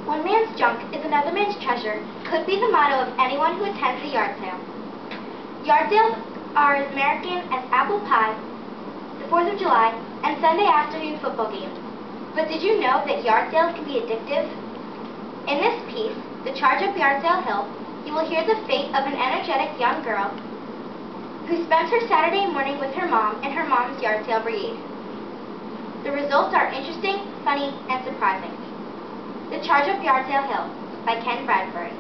One man's junk is another man's treasure could be the motto of anyone who attends a yard sale. Yard sales are as American as apple pie, the 4th of July, and Sunday afternoon football games. But did you know that yard sales can be addictive? In this piece, The Charge Up Yardsale Hill, you will hear the fate of an energetic young girl who spends her Saturday morning with her mom in her mom's yard sale brigade. The results are interesting, funny, and surprising. The Charge Up Yardsale Hill by Ken Bradbury.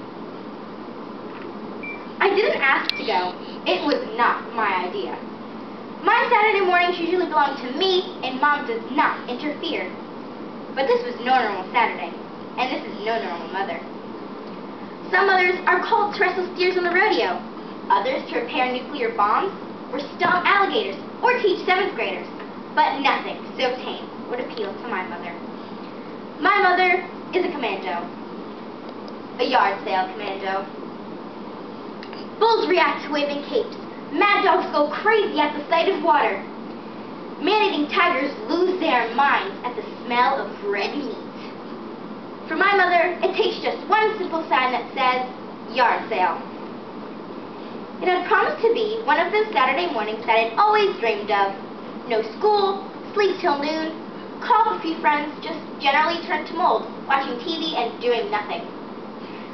I didn't ask to go. It was not my idea. My Saturday mornings usually belong to me, and Mom does not interfere. But this was no normal Saturday, and this is no normal mother. Some mothers are called to wrestle steers on the rodeo, others to repair nuclear bombs, or stomp alligators, or teach 7th graders. But nothing so tame would appeal to my mother. My mother is a commando. A yard sale commando. Bulls react to waving capes. Mad dogs go crazy at the sight of water. Man-eating tigers lose their minds at the smell of red meat. For my mother, it takes just one simple sign that says, yard sale. It had promised to be one of those Saturday mornings that I'd always dreamed of. No school, sleep till noon, call up a few friends, just generally turned to mold, watching TV and doing nothing.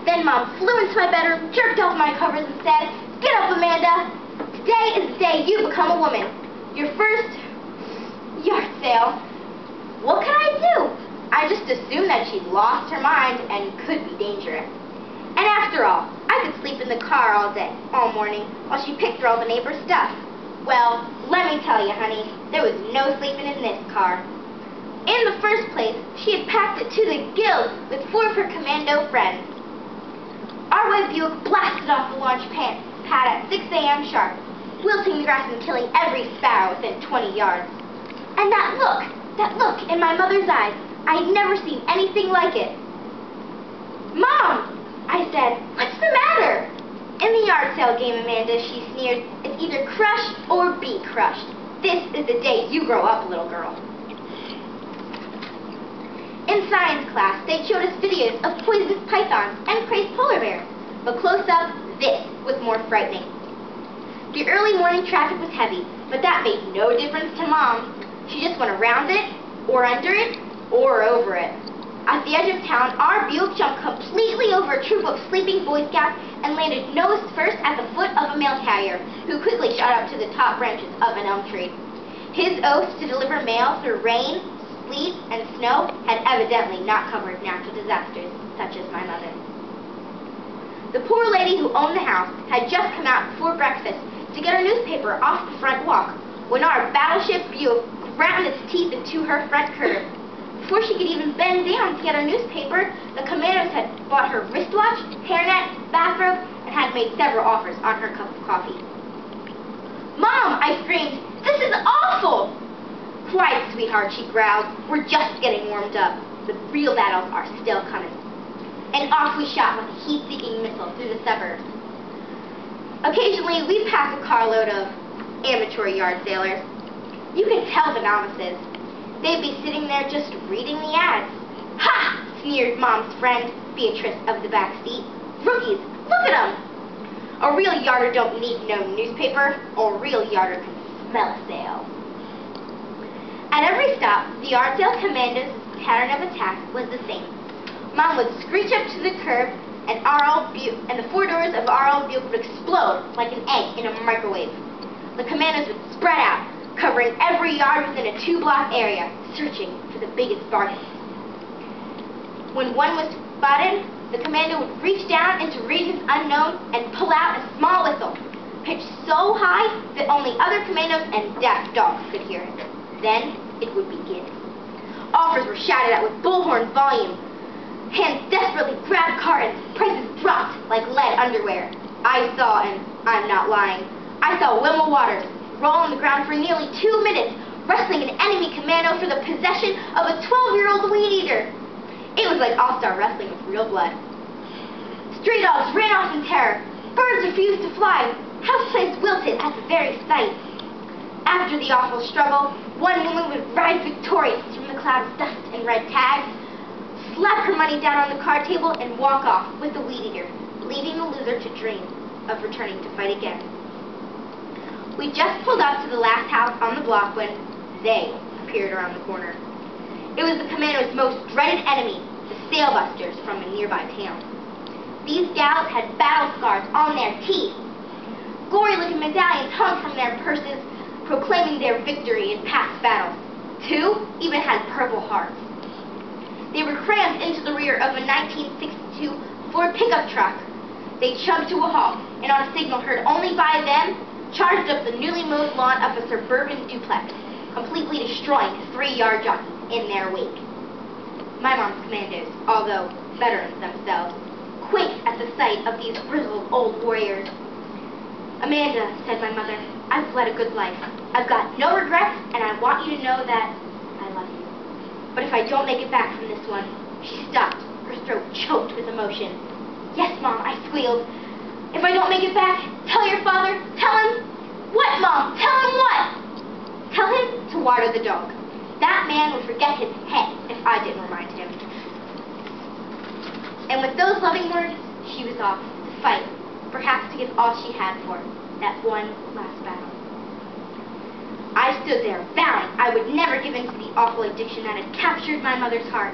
Then Mom flew into my bedroom, jerked off my covers and said, "Get up, Amanda! Today is the day you become a woman. Your first yard sale." What could I do? I just assumed that she'd lost her mind and could be dangerous. And after all, I could sleep in the car all morning, while she picked through all the neighbor's stuff. Well, let me tell you, honey, there was no sleeping in this car. In the first place, she had packed it to the gills with 4 of her commando friends. Our white Buick blasted off the launch pad at 6 a.m. sharp, wilting the grass and killing every sparrow within 20 yards. And that look in my mother's eyes, I had never seen anything like it. "Mom," I said, "what's the matter?" "In the yard sale game, Amanda," she sneered, "it's either crush or be crushed. This is the day you grow up, little girl." In science class, they showed us videos of poisonous pythons and crazed polar bears, but close up, this was more frightening. The early morning traffic was heavy, but that made no difference to Mom. She just went around it, or under it, or over it. At the edge of town, our Buick jumped completely over a troop of sleeping Boy Scouts and landed nose first at the foot of a mail carrier, who quickly shot up to the top branches of an elm tree. His oath to deliver mail through rain, sleet, and snow had evidently not covered natural disasters such as my mother. The poor lady who owned the house had just come out before breakfast to get her newspaper off the front walk when our battleship Buick ground its teeth into her front curb. Before she could even bend down to get her newspaper, the commandos had bought her wristwatch, hairnet, bathrobe, and had made several offers on her cup of coffee. "Mom," I screamed, "this is awful!" "Quiet, sweetheart," she growled. "We're just getting warmed up. The real battles are still coming." And off we shot with a heat-seeking missile through the suburbs. Occasionally, we pass a carload of amateur yard sailors. You could tell the novices. They'd be sitting there just reading the ads. "Ha!" sneered Mom's friend, Beatrice of the back seat. "Rookies, look at 'em!" A real yarder don't need no newspaper. A real yarder can smell a sale. At every stop, the yard sale commando's pattern of attack was the same. Mom would screech up to the curb, and the 4 doors of our old Buick would explode like an egg in a microwave. The commandos would spread out, covering every yard within a 2-block area, searching for the biggest bargains. When one was spotted, the commando would reach down into regions unknown and pull out a small whistle, pitched so high that only other commandos and deaf dogs could hear it. Then it would begin. Offers were shouted at with bullhorn volume. Hands desperately grabbed cartons, prices dropped like lead underwear. I saw, and I'm not lying, I saw Wilma Waters roll on the ground for nearly 2 minutes, wrestling an enemy commando for the possession of a 12-year-old weed eater. It was like all-star wrestling with real blood. Stray dogs ran off in terror. Birds refused to fly. Houseplants wilted at the very sight. After the awful struggle, one woman would rise victorious from the cloud of dust and red tags, slap her money down on the card table and walk off with the weed eater, leaving the loser to dream of returning to fight again. We just pulled up to the last house on the block when they appeared around the corner. It was the commander's most dreaded enemy, the sailbusters from a nearby town. These gals had battle scars on their teeth. Gory-looking medallions hung from their purses, proclaiming their victory in past battles. 2 even had purple hearts. They were crammed into the rear of a 1962 Ford pickup truck. They chugged to a halt, and on a signal heard only by them, charged up the newly mowed lawn of a suburban duplex, completely destroying 3 yard jockeys in their wake. My mom's commandos, although veterans themselves, quaked at the sight of these grizzled old warriors. "Amanda," said my mother, "I've led a good life. I've got no regrets, and I want you to know that I love you. But if I don't make it back from this one," she stopped, her throat choked with emotion. "Yes, Mom," I squealed. "If I don't make it back, tell your father, tell him..." "What, Mom? Tell him what?" "Tell him to water the dog. That man would forget his head if I didn't remind him." And with those loving words, she was off to fight, perhaps to give all she had for that one last battle. I stood there, vowing I would never give in to the awful addiction that had captured my mother's heart,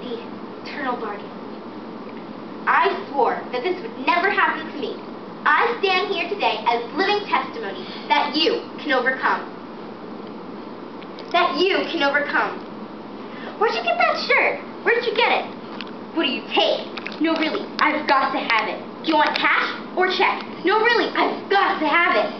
the eternal bargain. I swore that this would never happen to me. I stand here today as living testimony that you can overcome. That you can overcome. Where'd you get that shirt? Where did you get it? What do you take? No, really, I've got to have it. Do you want cash or check? No, really, I've got to have it.